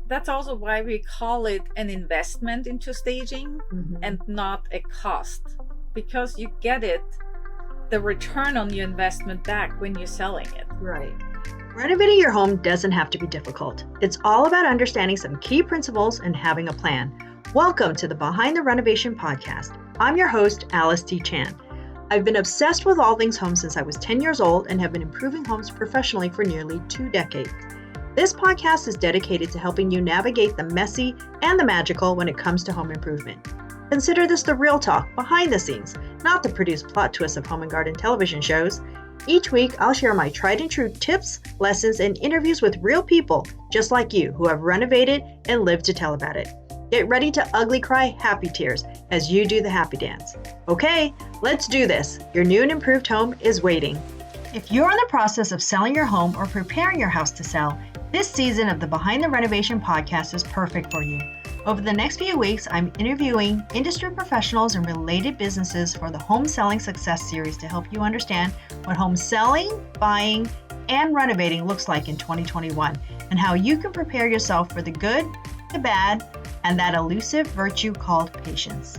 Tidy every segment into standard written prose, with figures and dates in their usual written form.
that's also why we call it an investment into staging and not a cost, because you get the return on your investment back when you're selling it. Right. Renovating your home doesn't have to be difficult. It's all about understanding some key principles and having a plan. Welcome to the Behind the Renovation podcast. I'm your host, Alice T. Chan. I've been obsessed with all things home since I was 10 years old and have been improving homes professionally for nearly 2 decades. This podcast is dedicated to helping you navigate the messy and the magical when it comes to home improvement. Consider this the real talk, behind the scenes, not the produced plot twists of home and garden television shows. Each week, I'll share my tried and true tips, lessons, and interviews with real people just like you who have renovated and lived to tell about it. Get ready to ugly cry happy tears as you do the happy dance. Okay, let's do this. Your new and improved home is waiting. If you're in the process of selling your home or preparing your house to sell, this season of the Behind the Renovation podcast is perfect for you. Over the next few weeks, I'm interviewing industry professionals and related businesses for the Home Selling Success Series to help you understand what home selling, buying, and renovating looks like in 2021 and how you can prepare yourself for the good, the bad, and that elusive virtue called patience.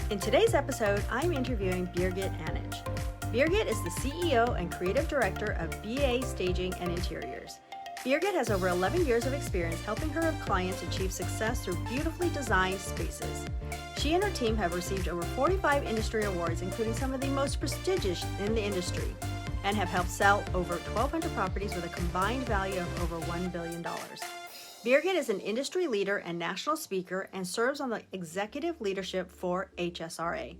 In today's episode, I'm interviewing Birgit Anich. Birgit is the CEO and Creative Director of BA Staging and Interiors. Birgit has over 11 years of experience helping her clients achieve success through beautifully designed spaces. She and her team have received over 45 industry awards, including some of the most prestigious in the industry, and have helped sell over 1,200 properties with a combined value of over $1 billion. Birgit is an industry leader and national speaker and serves on the executive leadership for HSRA.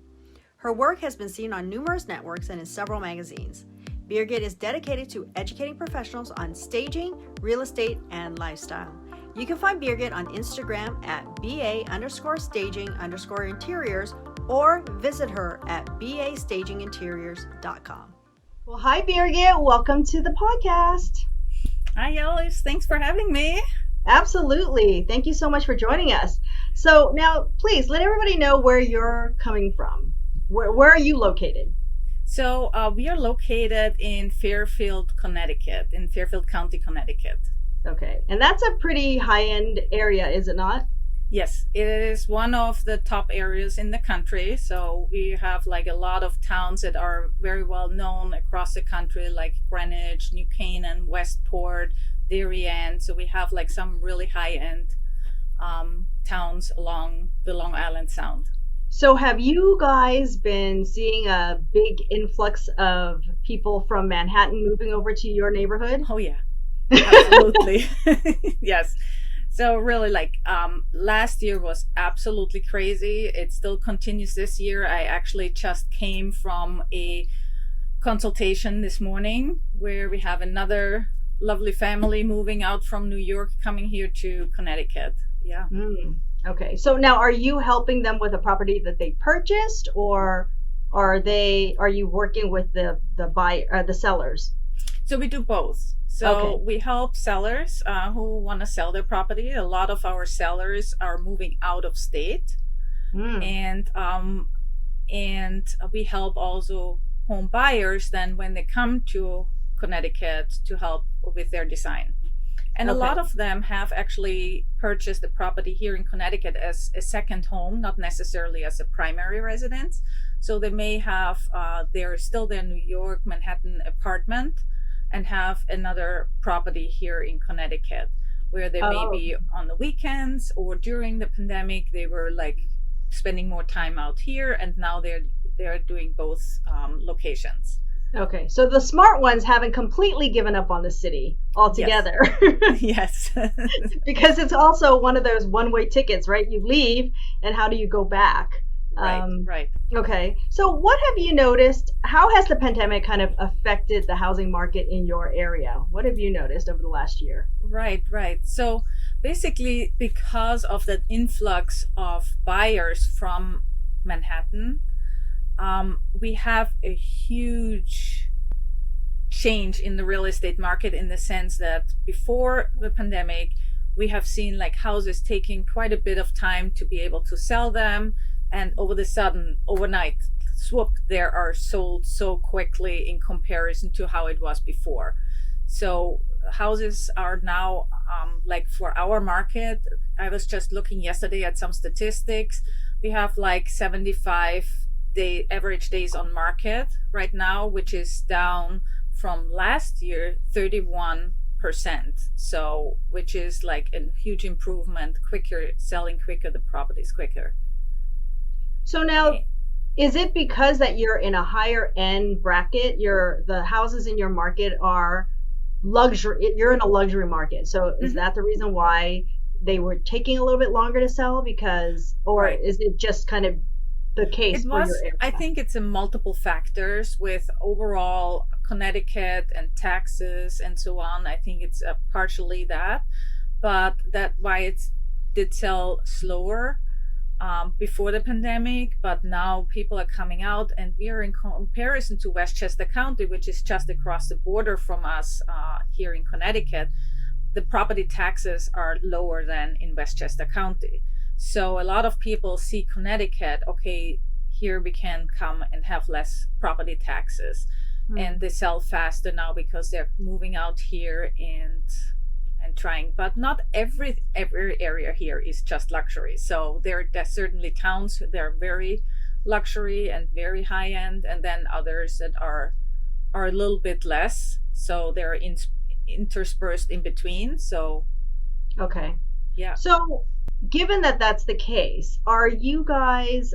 Her work has been seen on numerous networks and in several magazines. Birgit is dedicated to educating professionals on staging, real estate, and lifestyle. You can find Birgit on Instagram at BA_staging_interiors or visit her at BAstaginginteriors.com. Well, hi, Birgit. Welcome to the podcast. Hi, Alice. Thanks for having me. Absolutely. Thank you so much for joining us. So now, please let everybody know where you're coming from. Where are you located? So we are located in Fairfield, Connecticut, in Fairfield County, Connecticut. Okay. And that's a pretty high-end area, is it not? Yes, it is one of the top areas in the country. So we have like a lot of towns that are very well known across the country, like Greenwich, New Canaan, Westport, Darien. So we have like some really high-end towns along the Long Island Sound. So have you guys been seeing a big influx of people from Manhattan moving over to your neighborhood? Oh, yeah, absolutely. Yes. So really last year was absolutely crazy. It still continues this year. I actually just came from a consultation this morning where we have another lovely family moving out from New York, coming here to Connecticut. Yeah. Okay. So now are you helping them with a property that they purchased, or are you working with the sellers? So we do both. So we help sellers who want to sell their property. A lot of our sellers are moving out of state. And we help also home buyers then when they come to Connecticut to help with their design. And a lot of them have actually purchased the property here in Connecticut as a second home, not necessarily as a primary residence. So they may have they're still their New York, Manhattan apartment and have another property here in Connecticut where they may be on the weekends, or during the pandemic, they were like spending more time out here, and now they're doing both locations. Okay, so the smart ones haven't completely given up on the city altogether. Yes. Because it's also one of those one-way tickets, right? You leave, and how do you go back? Right. Okay, so what have you noticed? How has the pandemic kind of affected the housing market in your area? What have you noticed over the last year? Right. So basically, because of that influx of buyers from Manhattan, we have a huge change in the real estate market, in the sense that before the pandemic, we have seen like houses taking quite a bit of time to be able to sell them. And over the sudden, overnight, swoop, they are sold so quickly in comparison to how it was before. So houses are now like for our market. I was just looking yesterday at some statistics. We have like 75 average days on market right now, which is down from last year 31%. So which is like a huge improvement, quicker selling, quicker the properties quicker. So now, is it because that you're in a higher end bracket? The houses in your market are luxury. You're in a luxury market. So is that the reason why they were taking a little bit longer to sell? Or is it just kind of the case for your area? I think it's in multiple factors with overall Connecticut and taxes and so on. I think it's partially that, but that why it did sell slower before the pandemic, but now people are coming out, and we are in comparison to Westchester County, which is just across the border from us here in Connecticut. The property taxes are lower than in Westchester County. So a lot of people see Connecticut, okay, here we can come and have less property taxes. And they sell faster now because they're moving out here and trying, but not every area here is just luxury. So there's certainly towns that are very luxury and very high end, and then others that are a little bit less. So they're interspersed in between. So okay, yeah. So given that that's the case, are you guys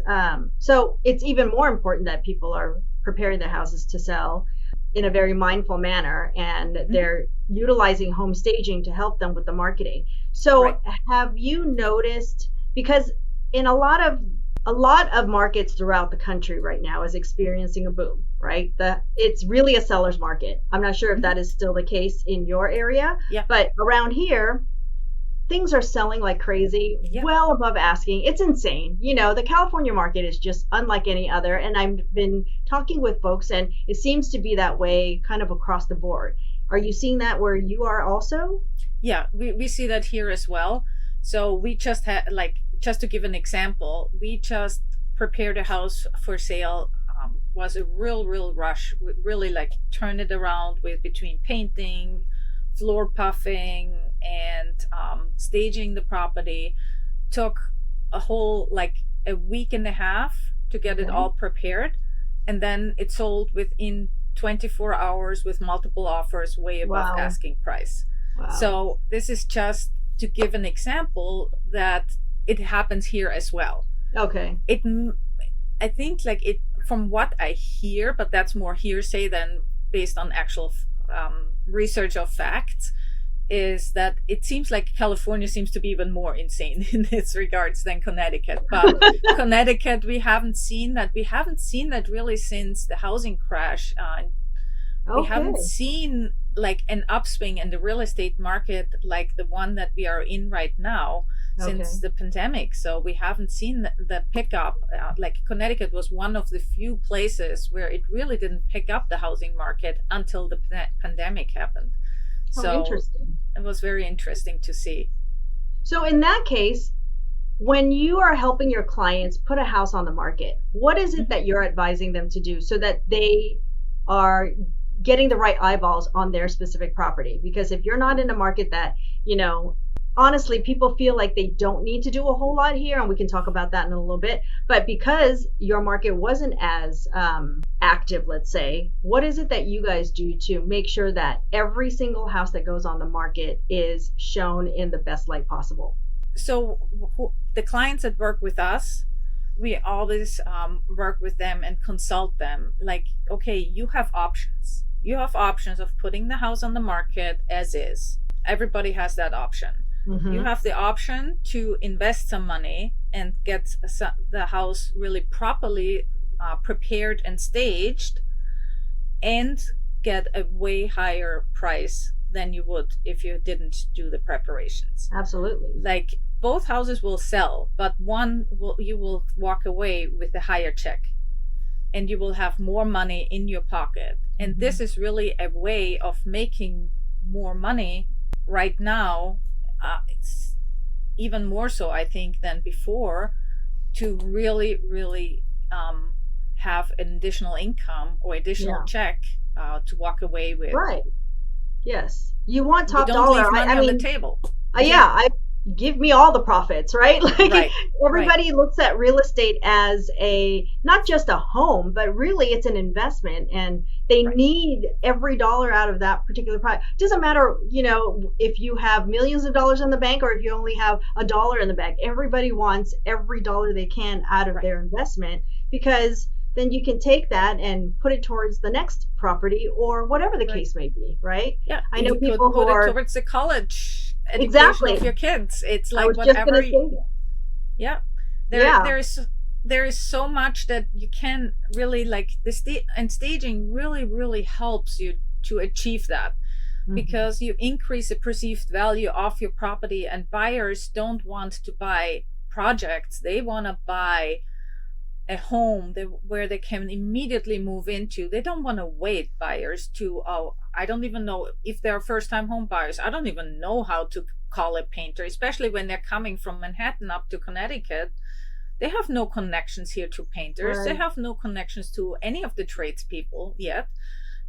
so it's even more important that people are preparing their houses to sell in a very mindful manner, and they're utilizing home staging to help them with the marketing. So have you noticed, because in a lot of markets throughout the country right now is experiencing a boom, right? It's really a seller's market. I'm not sure if that is still the case in your area, but around here, things are selling like crazy, well above asking. It's insane. The California market is just unlike any other. And I've been talking with folks, and it seems to be that way kind of across the board. Are you seeing that where you are also? Yeah, we see that here as well. So we just had, just to give an example, we just prepared a house for sale. Was a real rush. We really turned it around with between painting, floor puffing, and staging the property. Took a whole a week and a half to get it all prepared, and then it sold within 24 hours with multiple offers way above asking price. So this is just to give an example that it happens here as well. Okay. I think from what I hear, but that's more hearsay than based on actual research of facts, is that it seems like California seems to be even more insane in this regards than Connecticut. But Connecticut, we haven't seen that really since the housing crash. We haven't seen an upswing in the real estate market like the one that we are in right now since the pandemic. So we haven't seen the pickup. Connecticut was one of the few places where it really didn't pick up the housing market until the pandemic happened. So interesting. It was very interesting to see. So in that case, when you are helping your clients put a house on the market, what is it that you're advising them to do so that they are getting the right eyeballs on their specific property? Because if you're not in a market that, honestly, people feel like they don't need to do a whole lot here, and we can talk about that in a little bit, but because your market wasn't as active, let's say, what is it that you guys do to make sure that every single house that goes on the market is shown in the best light possible? So the clients that work with us, we always work with them and consult them. Okay, you have options. You have options of putting the house on the market as is. Everybody has that option. You have the option to invest some money and get the house really properly prepared and staged, and get a way higher price than you would if you didn't do the preparations. Absolutely. Both houses will sell, but you will walk away with a higher check, and you will have more money in your pocket. And this is really a way of making more money right now. It's even more so, I think, than before, to really have an additional income or additional check to walk away with. Right. Yes. You want You top don't leave dollar. money I on the mean, table. yeah, I give me all the profits, right? Like Right, right, everybody looks at real estate as a not just a home, but really it's an investment, and they right. need every dollar out of that particular project. Doesn't matter, if you have millions of dollars in the bank or if you only have a dollar in the bank. Everybody wants every dollar they can out of Right. their investment, because then you can take that and put it towards the next property or whatever the Right. case may be, right? Yeah, I know you could people who put it are towards the college education exactly. of your kids. It's I like was just whatever. going to say that. Yeah, Yeah. there is so much that you can really like and staging really helps you to achieve that, Mhm. because you increase the perceived value of your property, and buyers don't want to buy projects. They want to buy a home where they can immediately move into. They don't want to wait, buyers, to, oh, I don't even know if they're first time home buyers. I don't even know how to call a painter, especially when they're coming from Manhattan up to Connecticut. They have no connections here to painters. They Right. have no connections to any of the tradespeople yet.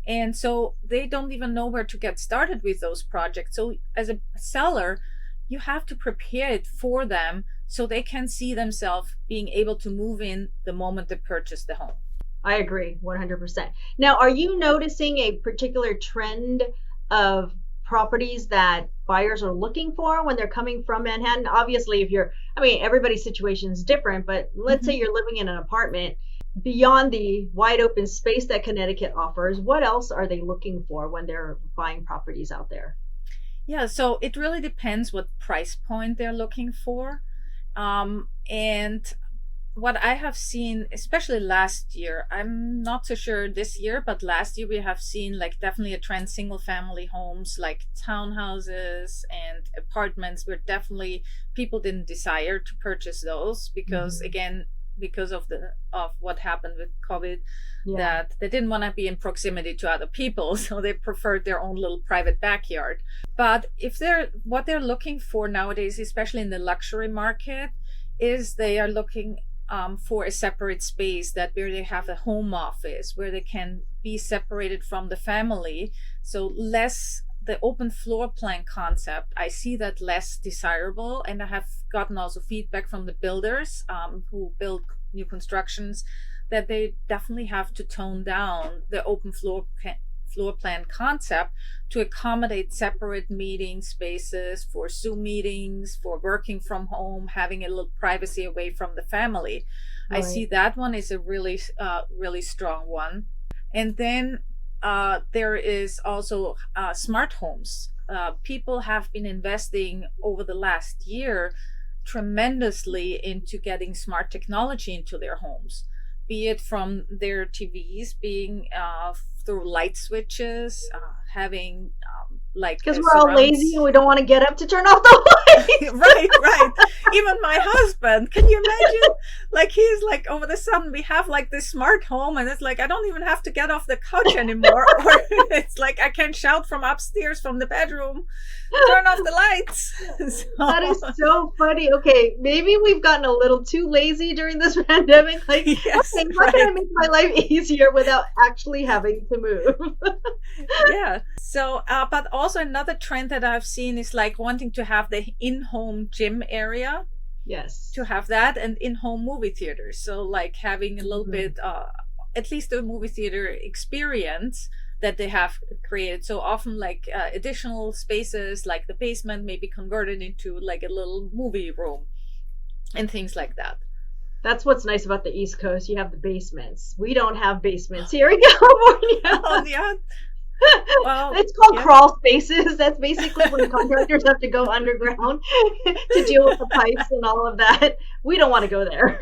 And so they don't even know where to get started with those projects. So as a seller, you have to prepare it for them so they can see themselves being able to move in the moment they purchase the home. I agree 100%. Now, are you noticing a particular trend of properties that buyers are looking for when they're coming from Manhattan? Obviously, everybody's situation is different, but let's say Mm-hmm. you're living in an apartment. Beyond the wide open space that Connecticut offers, what else are they looking for when they're buying properties out there? Yeah, so it really depends what price point they're looking for. And what I have seen, especially last year, I'm not so sure this year, but last year we have seen like definitely a trend. Single family homes, like townhouses and apartments, were definitely, people didn't desire to purchase those because, Mhm. again, because of what happened with COVID, Yeah. that they didn't want to be in proximity to other people, so they preferred their own little private backyard. But if what they're looking for nowadays, especially in the luxury market, is they are looking for a separate space, that where they have a home office, where they can be separated from the family. So less the open floor plan concept. I see that less desirable, and I have gotten also feedback from the builders who build new constructions, that they definitely have to tone down the open floor plan concept to accommodate separate meeting spaces for Zoom meetings, for working from home, having a little privacy away from the family. I see Right. that one is a really strong one. And then there is also smart homes. People have been investing over the last year tremendously into getting smart technology into their homes, be it from their TVs being through light switches, having like Because we're all lazy and surrounds. we don't want to get up to turn off the lights. Right. Even my husband, can you imagine? Like, he's like, over the sudden we have like this smart home, and it's like I don't even have to get off the couch anymore. Or it's like I can shout from upstairs from the bedroom, turn off the lights. That is So so funny. Okay, maybe we've gotten a little too lazy during this pandemic. Like, yes, okay, how can I right. make my life easier without actually having to move? Yeah. So, but also another trend that I've seen is like wanting to have the in-home gym area, Yes. to have that, and in-home movie theaters. So like having a little Mhm. bit, at least a movie theater experience that they have created. So often like additional spaces, like the basement may be converted into like a little movie room and things like that. That's what's nice about the East Coast. You have the basements. We don't have basements here in California. Oh yeah. Well, It's called yeah. crawl spaces. That's basically when contractors have to go underground to deal with the pipes and all of that. We don't want to go there.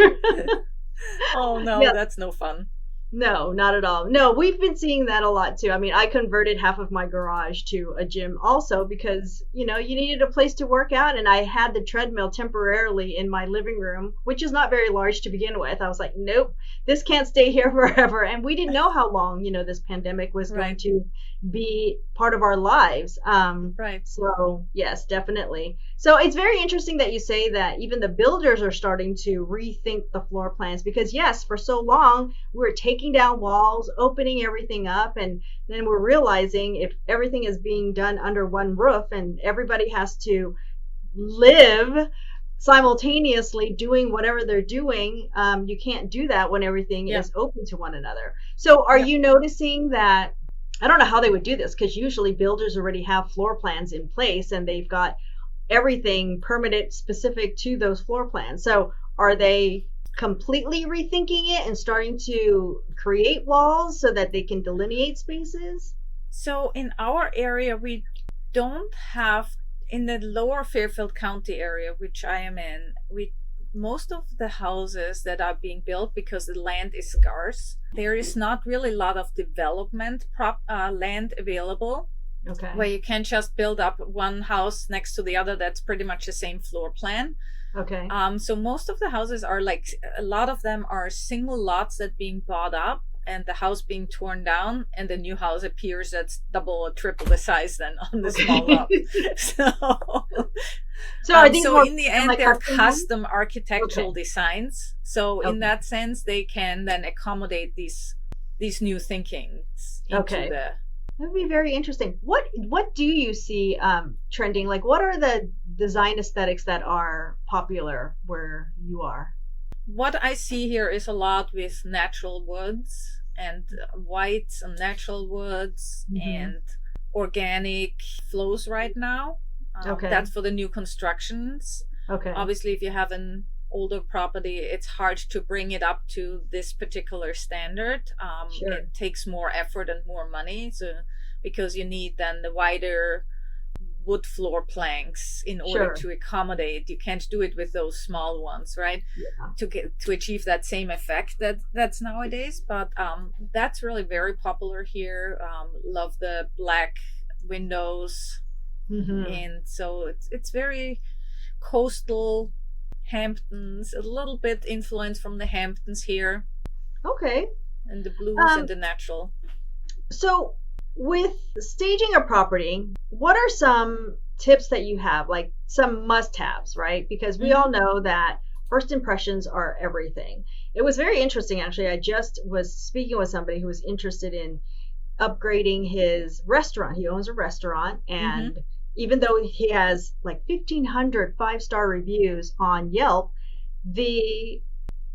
Oh no, Yeah, that's no fun. no, not at all. No, we've been seeing that a lot too. I mean, I converted half of my garage to a gym also because, you needed a place to work out, and I had the treadmill temporarily in my living room, which is not very large to begin with. I was like, nope, this can't stay here forever. And we didn't know how long, this pandemic was going Right. to be part of our lives. Right. So yes, definitely. So it's very interesting that you say that even the builders are starting to rethink the floor plans because, yes, for so long we're taking down walls, opening everything up, and then we're realizing if everything is being done under one roof and everybody has to live simultaneously doing whatever they're doing, you can't do that when everything is open to one another. So are you noticing that? I don't know how they would do this because usually builders already have floor plans in place and they've got everything permitted specific to those floor plans. So are they completely rethinking it and starting to create walls so that they can delineate spaces? So in our area, we don't have, in the lower Fairfield County area, which I am in, most of the houses that are being built, because the land is scarce, there is not really a lot of development land available. Okay. Where you can just build up one house next to the other that's pretty much the same floor plan. Okay. So most of the houses are like, a lot of them are single lots that being bought up and the house being torn down and the new house appears that's double or triple the size than on the small lot. So in the end, like they're custom architectural designs. So in that sense, they can then accommodate these new thinkings into the. That would be very interesting. What do you see trending? Like, what are the design aesthetics that are popular where you are? What I see here is a lot with natural woods and whites and natural woods and organic flows right now. That's for the new constructions. Okay. Obviously, if you have an older property, it's hard to bring it up to this particular standard. It takes more effort and more money, because you need then the wider wood floor planks in order to accommodate. You can't do it with those small ones, right? To achieve that same effect that's nowadays. But that's really very popular here. Love the black windows, and so it's very coastal. Hamptons, a little bit influence from the Hamptons here. Okay. And the blues and the natural. So with staging a property, what are some tips that you have, like some must-haves, right? Because we all know that first impressions are everything. It was very interesting, actually. I just was speaking with somebody who was interested in upgrading his restaurant. He owns a restaurant, and even though he has like 1,500 5-star reviews on Yelp, the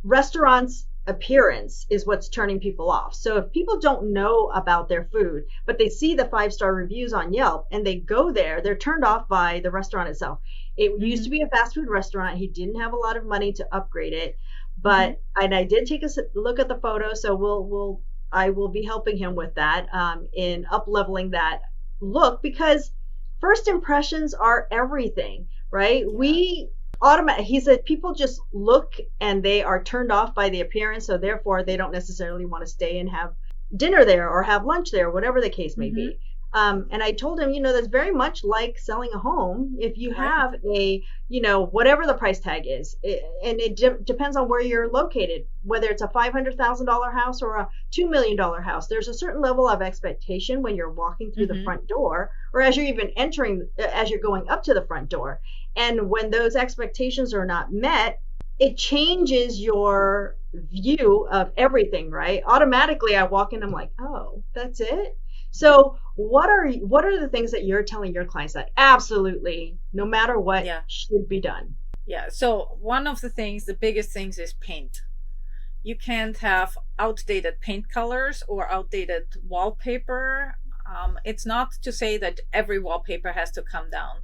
restaurant's appearance is what's turning people off. So if people don't know about their food, but they see the 5-star reviews on Yelp and they go there, they're turned off by the restaurant itself. It used to be a fast food restaurant. He didn't have a lot of money to upgrade it, but and I did take a look at the photo, so I will be helping him with that in up-leveling that look, because first impressions are everything, right? He said people just look and they are turned off by the appearance, so therefore they don't necessarily want to stay and have dinner there or have lunch there, whatever the case may be. And I told him, that's very much like selling a home. If you have a, whatever the price tag is, and it depends on where you're located, whether it's a $500,000 house or a $2 million house, there's a certain level of expectation when you're walking through the front door, or as you're even as you're going up to the front door. And when those expectations are not met, it changes your view of everything, right? Automatically, I walk in, I'm like, oh, that's it? So what are the things that you're telling your clients that absolutely, no matter what, should be done? Yeah, so one of the biggest things is paint. You can't have outdated paint colors or outdated wallpaper. It's not to say that every wallpaper has to come down.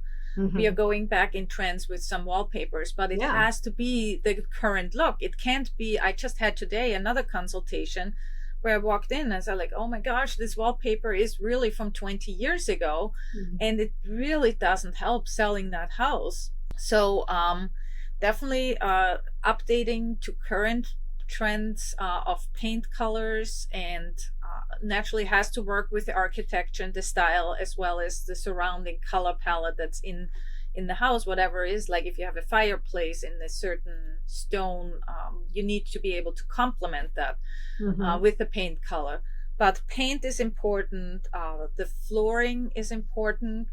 We are going back in trends with some wallpapers, but it has to be the current look. It can't be, I just had today another consultation where I walked in and I was like, oh my gosh, this wallpaper is really from 20 years ago, and it really doesn't help selling that house. So definitely updating to current trends of paint colors, and naturally has to work with the architecture and the style, as well as the surrounding color palette that's in the house, whatever it is. Like if you have a fireplace in a certain stone, you need to be able to complement that with the paint color. But paint is important. The flooring is important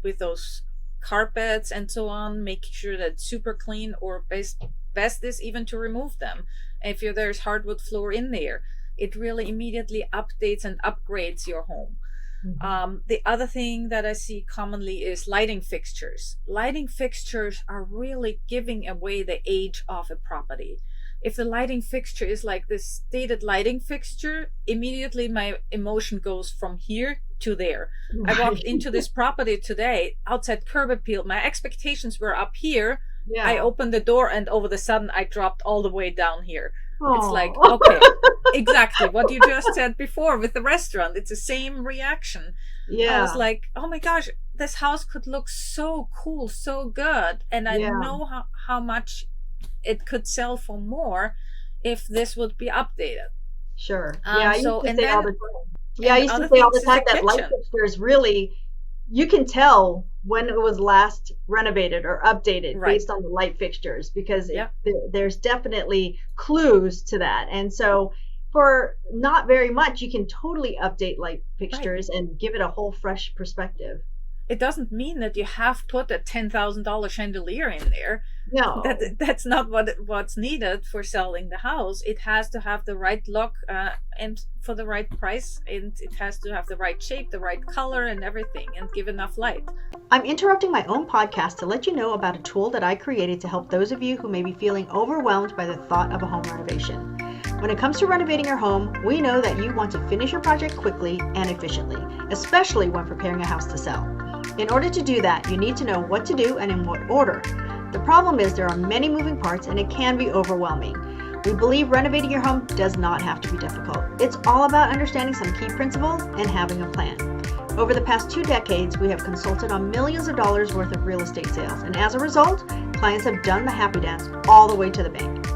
with those carpets and so on, making sure that it's super clean, or best is even to remove them. If there's hardwood floor in there, it really immediately updates and upgrades your home. The other thing that I see commonly is lighting fixtures. Lighting fixtures are really giving away the age of a property. If the lighting fixture is like this stated lighting fixture, immediately my emotion goes from here to there. Right. I walked into this property today, outside curb appeal. My expectations were up here. Yeah. I opened the door and all of a sudden I dropped all the way down here. Aww. It's like, okay, exactly what you just said before with the restaurant. It's the same reaction. Yeah. I was like, oh my gosh, this house could look so cool, so good. And I know how much it could sell for more if this would be updated. Sure. I used to say all the time. Yeah, I used to say all the time that light fixtures really, you can tell when it was last renovated or updated based on the light fixtures, because there's definitely clues to that. And so for not very much, you can totally update light fixtures and give it a whole fresh perspective. It doesn't mean that you have put a $10,000 chandelier in there. No, that's not what's needed for selling the house. It has to have the right look and for the right price, and it has to have the right shape, the right color, and everything, and give enough light. I'm interrupting my own podcast to let you know about a tool that I created to help those of you who may be feeling overwhelmed by the thought of a home renovation. When it comes to renovating your home, we know that you want to finish your project quickly and efficiently, especially when preparing a house to sell. In order to do that, you need to know what to do and in what order. The problem is there are many moving parts and it can be overwhelming. We believe renovating your home does not have to be difficult. It's all about understanding some key principles and having a plan. Over the past 2 decades, we have consulted on millions of dollars worth of real estate sales, and as a result, clients have done the happy dance all the way to the bank.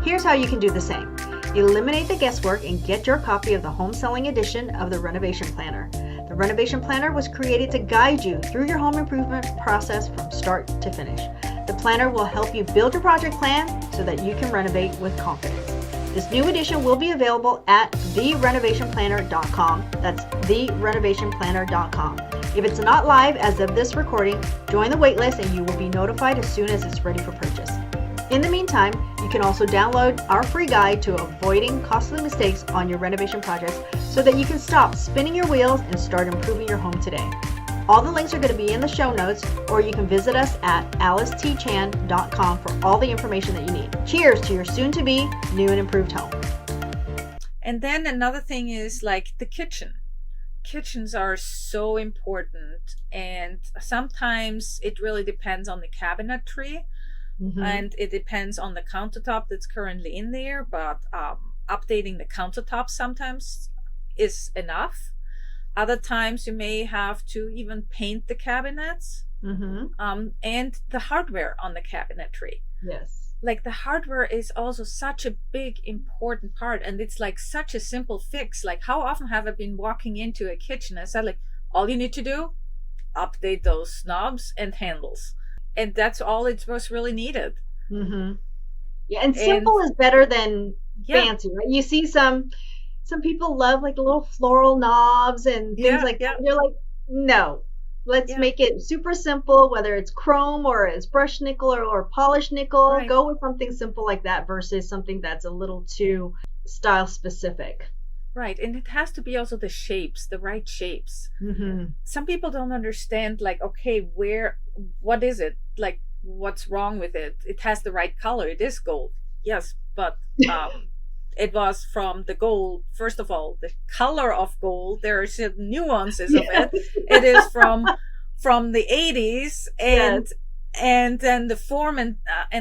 Here's how you can do the same. Eliminate the guesswork and get your copy of the home selling edition of the Renovation Planner. The Renovation Planner was created to guide you through your home improvement process from start to finish. The planner will help you build your project plan so that you can renovate with confidence. This new edition will be available at therenovationplanner.com. That's therenovationplanner.com. If it's not live as of this recording, join the waitlist and you will be notified as soon as it's ready for purchase. In the meantime, you can also download our free guide to avoiding costly mistakes on your renovation projects so that you can stop spinning your wheels and start improving your home today. All the links are going to be in the show notes, or you can visit us at alicetchan.com for all the information that you need. Cheers to your soon-to-be new and improved home. And then another thing is like the kitchen. Kitchens are so important, and sometimes it really depends on the cabinetry. And it depends on the countertop that's currently in there, but updating the countertop sometimes is enough. Other times you may have to even paint the cabinets and the hardware on the cabinetry. Yes. Like the hardware is also such a big, important part, and it's like such a simple fix. Like how often have I been walking into a kitchen and said, like, all you need to do, update those knobs and handles. And that's all it was really needed. Yeah, and simple is better than fancy, right? You see some people love like the little floral knobs and things like that. You're like, no, let's make it super simple, whether it's chrome or it's brushed nickel or polished nickel. Right. Go with something simple like that versus something that's a little too style specific. Right, and it has to be also the shapes, the right shapes. Some people don't understand, like, okay, what is it? Like, what's wrong with it? It has the right color. It is gold. Yes, but it was from the gold. First of all, the color of gold, there are certain nuances of it. It is from the 80s, and then the form and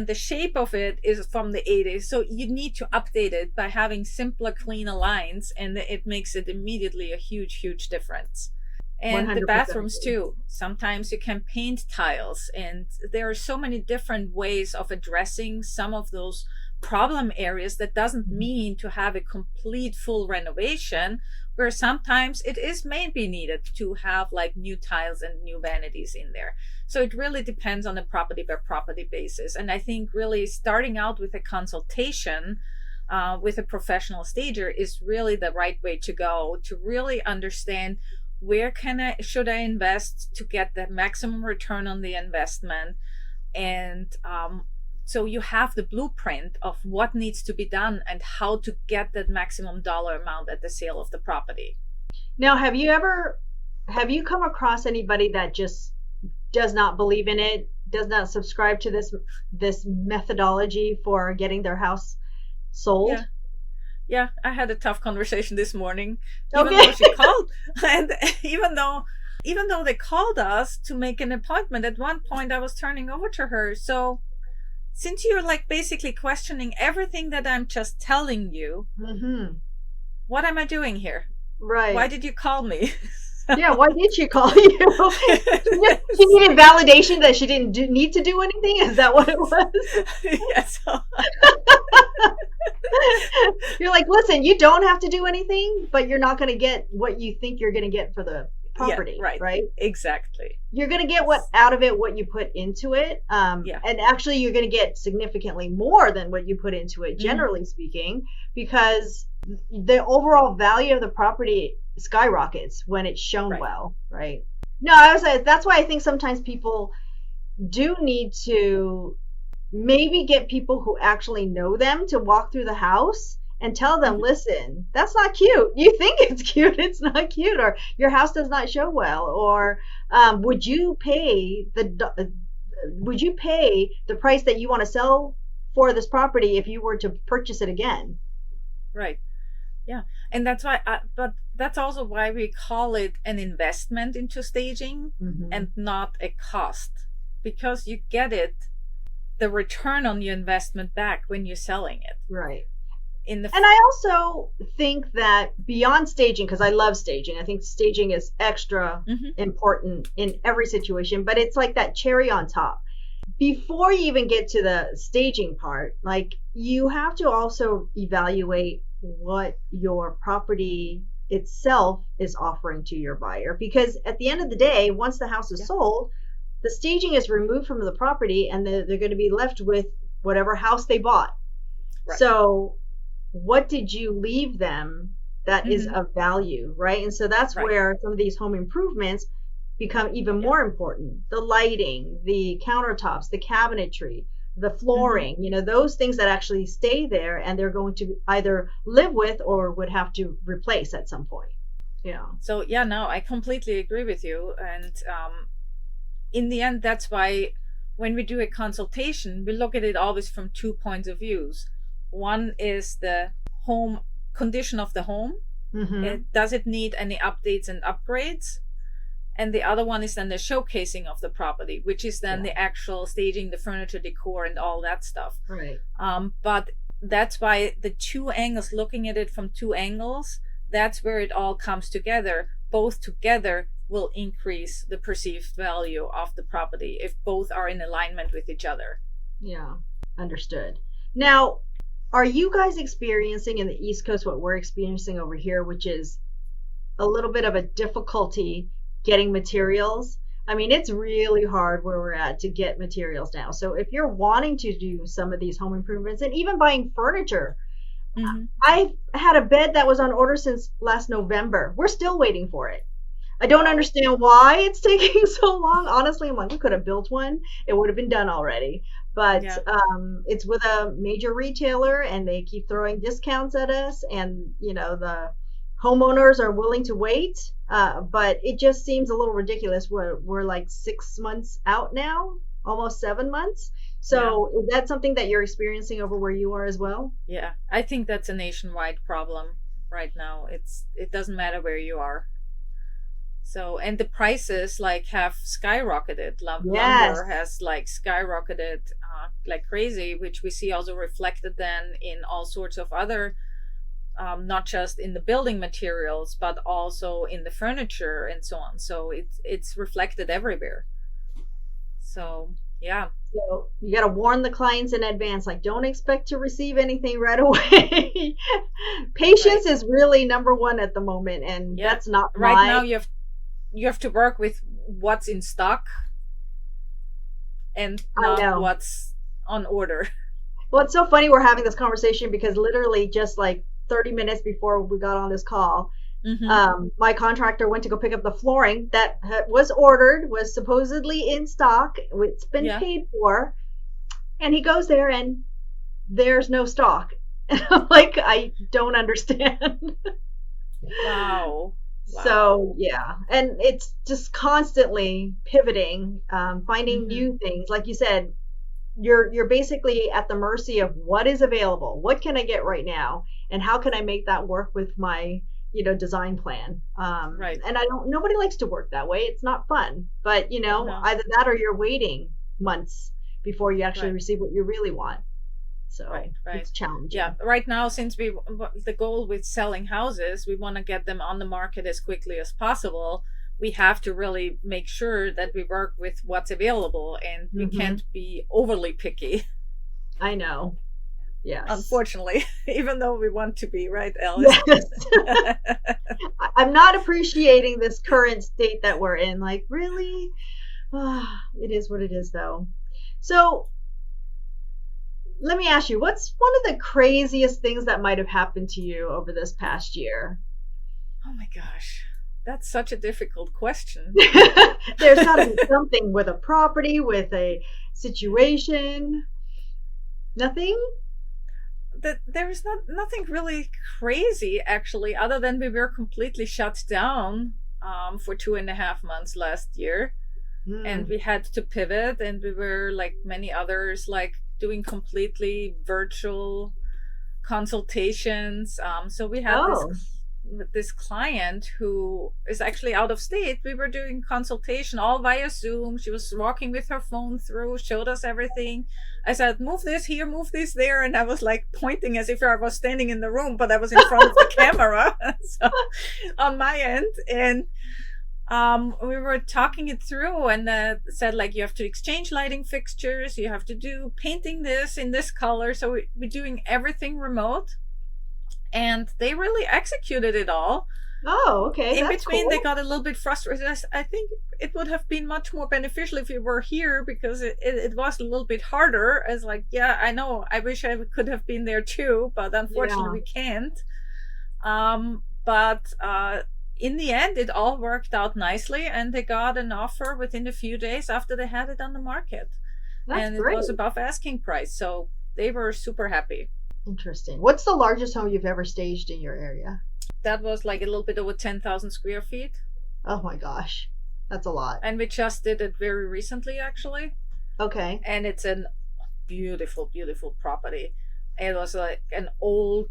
the shape of it is from the 80s. So you need to update it by having simpler, cleaner lines, and it makes it immediately a huge, huge difference. And 100%. The bathrooms too. Sometimes you can paint tiles, and there are so many different ways of addressing some of those problem areas. That doesn't mean to have a complete full renovation, where sometimes it is maybe needed to have like new tiles and new vanities in there. So it really depends on a property by property basis. And I think really starting out with a consultation with a professional stager is really the right way to go, to really understand where should I invest to get the maximum return on the investment? And so you have the blueprint of what needs to be done and how to get that maximum dollar amount at the sale of the property. Now, have you come across anybody that just does not believe in it, does not subscribe to this methodology for getting their house sold? Yeah, I had a tough conversation this morning, Okay. even though she called, and even though they called us to make an appointment, at one point I was turning over to her. So since you're like basically questioning everything that I'm just telling you, what am I doing here? Right. Why did you call me? Yeah, why did she call you? She needed validation that she didn't need to do anything? Is that what it was? Yes. You're like, listen, you don't have to do anything, but you're not going to get what you think you're going to get for the property, right? Exactly. You're going to get what you put into it. And actually you're going to get significantly more than what you put into it, generally speaking, because the overall value of the property skyrockets when it's shown well, right? No, that's why I think sometimes people do need to maybe get people who actually know them to walk through the house and tell them, listen, that's not cute. You think it's cute, it's not cute, or your house does not show well, or would you pay the price that you want to sell for this property if you were to purchase it again? Right. Yeah, and that's why, but that's also why we call it an investment into staging and not a cost, because you get the return on your investment back when you're selling it. Right. And I also think that beyond staging, because I love staging, I think staging is extra important in every situation, but it's like that cherry on top. Before you even get to the staging part, like, you have to also evaluate what your property itself is offering to your buyer, because at the end of the day, once the house is sold, the staging is removed from the property and they're going to be left with whatever house they bought. Right. So what did you leave them that is of value, right? And so that's where some of these home improvements become even more important. The lighting, the countertops, the cabinetry, the flooring, those things that actually stay there and they're going to either live with or would have to replace at some point. Yeah. So no, I completely agree with you. And in the end, that's why when we do a consultation, we look at it always from 2 points of views. One is the home condition of the home. Does it need any updates and upgrades? And the other one is then the showcasing of the property, which is then the actual staging, the furniture, decor, and all that stuff. Right. But that's why the 2 angles, looking at it from 2 angles, that's where it all comes together. Both together will increase the perceived value of the property if both are in alignment with each other. Yeah, understood. Now, are you guys experiencing in the East Coast what we're experiencing over here, which is a little bit of a difficulty getting materials? I mean, it's really hard where we're at to get materials now. So if you're wanting to do some of these home improvements and even buying furniture, I've had a bed that was on order since last November. We're still waiting for it. I don't understand why it's taking so long. Honestly, I'm like, we could have built one. It would have been done already. But it's with a major retailer and they keep throwing discounts at us. And, the homeowners are willing to wait. But it just seems a little ridiculous. We're like 6 months out now, almost 7 months. So is that something that you're experiencing over where you are as well? Yeah, I think that's a nationwide problem right now. It doesn't matter where you are. So, and the prices have skyrocketed. Lumber has skyrocketed like crazy, which we see also reflected then in all sorts of other, not just in the building materials, but also in the furniture and so on. So it's reflected everywhere. So, yeah. So you got to warn the clients in advance, don't expect to receive anything right away. Patience is really number one at the moment. And that's not right now. You have to work with what's in stock and not what's on order. Well, it's so funny we're having this conversation because literally just 30 minutes before we got on this call, My contractor went to go pick up the flooring that was ordered, was supposedly in stock. It's been paid for. And he goes there and there's no stock. And I'm like, I don't understand. Wow. So yeah, and it's just constantly pivoting, finding new things. Like you said, you're basically at the mercy of what is available. What can I get right now, and how can I make that work with my design plan? Right. And nobody likes to work that way. It's not fun. But either that or you're waiting months before you actually receive what you really want. So it's challenging. Yeah, right now, since the goal with selling houses, we want to get them on the market as quickly as possible. We have to really make sure that we work with what's available, and we can't be overly picky. I know. Yes. Unfortunately, even though we want to be, right, Alice? Yes. I'm not appreciating this current state that we're in. Like, really? It is what it is, though. So let me ask you, what's one of the craziest things that might have happened to you over this past year? Oh my gosh, that's such a difficult question. There's got to be something with a property, with a situation. Nothing? There is nothing really crazy, actually, other than we were completely shut down for 2.5 months last year. And we had to pivot, and we were, like many others, like doing completely virtual consultations. So we had this client who is actually out of state. We were doing consultation all via Zoom. She was walking with her phone through, showed us everything. I said, move this here, move this there. And I was like pointing as if I was standing in the room, but I was in front of the camera so, on my end. And we were talking it through, and said, like, you have to exchange lighting fixtures, you have to do painting this in this color. So we're doing everything remote, and they really executed it all. Oh, okay. In That's between, cool. they got a little bit frustrated. I think it would have been much more beneficial if you were here, because it was a little bit harder. As like, yeah, I know, I wish I could have been there too, but unfortunately we can't. But in the end, it all worked out nicely, and they got an offer within a few days after they had it on the market. That's great. It was above asking price, so they were super happy. Interesting. What's the largest home you've ever staged in your area? That was like a little bit over 10,000 square feet. Oh my gosh, that's a lot. And we just did it very recently, actually. Okay. And it's a beautiful, beautiful property. It was like an old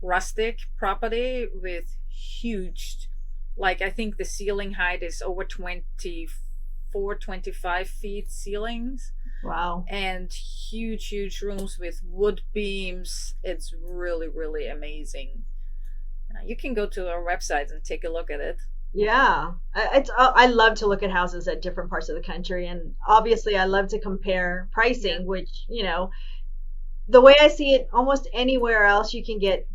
rustic property with huge, like, I think the ceiling height is over 25 feet ceilings. Wow. And huge rooms with wood beams. It's really, really amazing. You can go to our website and take a look at it. Yeah, I love to look at houses at different parts of the country, and obviously I love to compare pricing, which, the way I see it, almost anywhere else you can get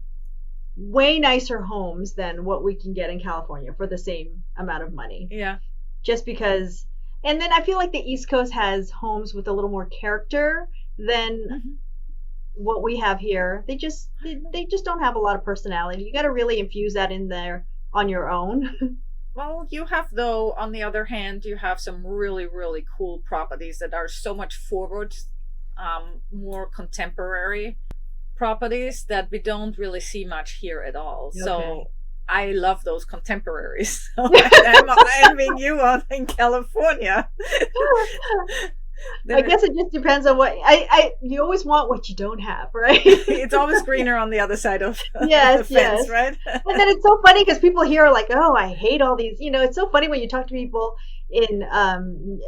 way nicer homes than what we can get in California for the same amount of money. Yeah. Just because, and then I feel like the East Coast has homes with a little more character than what we have here. They just don't have a lot of personality. You got to really infuse that in there on your own. Well, you have, though, on the other hand, you have some really, really cool properties that are so much forward, more contemporary properties that we don't really see much here at all. Okay. So I love those contemporaries. So I'm envying you on in California. I guess it just depends on what you always want what you don't have, right? It's always greener on the other side of the fence, right? And then it's so funny because people here are like, oh, I hate all these. It's so funny when you talk to people in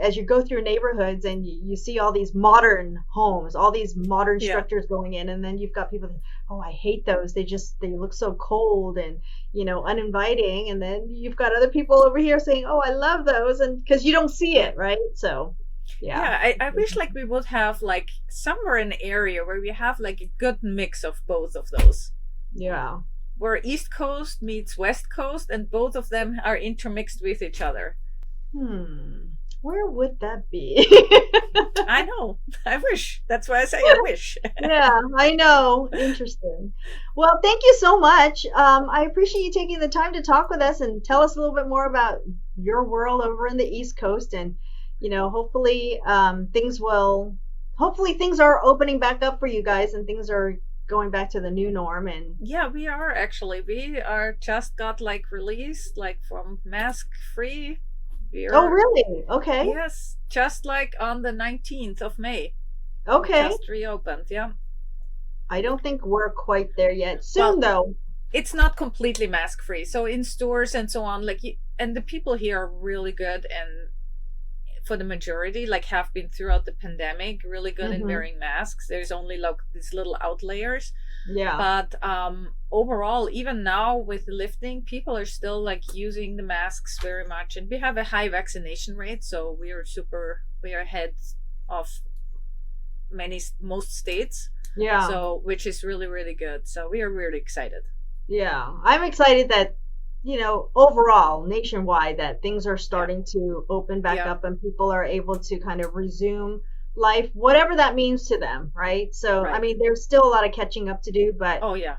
as you go through neighborhoods and you see all these modern homes, all these modern structures going in, and then you've got people that, oh, I hate those. They look so cold and uninviting. And then you've got other people over here saying, oh, I love those, and because you don't see it, right? So. Yeah, I wish like we would have like somewhere an area where we have like a good mix of both of those. Yeah. Where East Coast meets West Coast and both of them are intermixed with each other. Where would that be? I know. I wish. That's why I say I wish. Yeah, I know. Interesting. Well, thank you so much. I appreciate you taking the time to talk with us and tell us a little bit more about your world over in the East Coast. And, hopefully hopefully things are opening back up for you guys and things are going back to the new norm. And yeah, we are actually. We are just got released from mask free. Oh, really? Okay. Yes, just on the 19th of May. Okay. Just reopened, yeah. I don't think we're quite there yet. Soon, though. It's not completely mask free. So in stores and so on, and the people here are really good, and for the majority, have been throughout the pandemic, really good in wearing masks. There's only these little outliers. Yeah. But overall, even now with the lifting, people are still using the masks very much, and we have a high vaccination rate, so we are ahead of most states. Yeah. So which is really, really good. So we are really excited. Yeah, I'm excited that overall nationwide that things are starting to open back up and people are able to kind of resume life, whatever that means to them, right? So, Right. I mean, there's still a lot of catching up to do, but Oh yeah.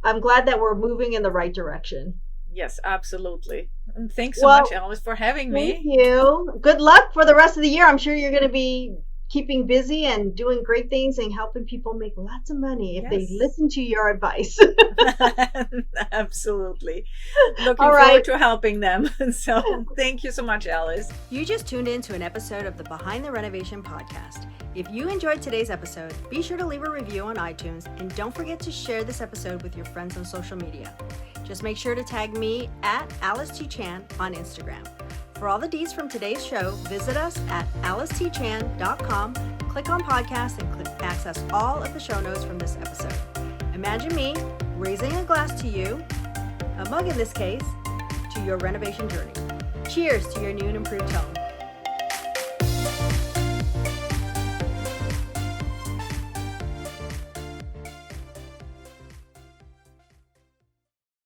I'm glad that we're moving in the right direction. Yes, absolutely. And thanks so much, Alice, for having me. Thank you. Good luck for the rest of the year. I'm sure you're going to be keeping busy and doing great things and helping people make lots of money if they listen to your advice. Absolutely. Looking forward to helping them. So thank you so much, Alice. You just tuned in to an episode of the Behind the Renovation podcast. If you enjoyed today's episode, be sure to leave a review on iTunes and don't forget to share this episode with your friends on social media. Just make sure to tag me at Alice T. Chan on Instagram. For all the deets from today's show, visit us at alicetchan.com, click on podcast, and access all of the show notes from this episode. Imagine me raising a glass to you, a mug in this case, to your renovation journey. Cheers to your new and improved home.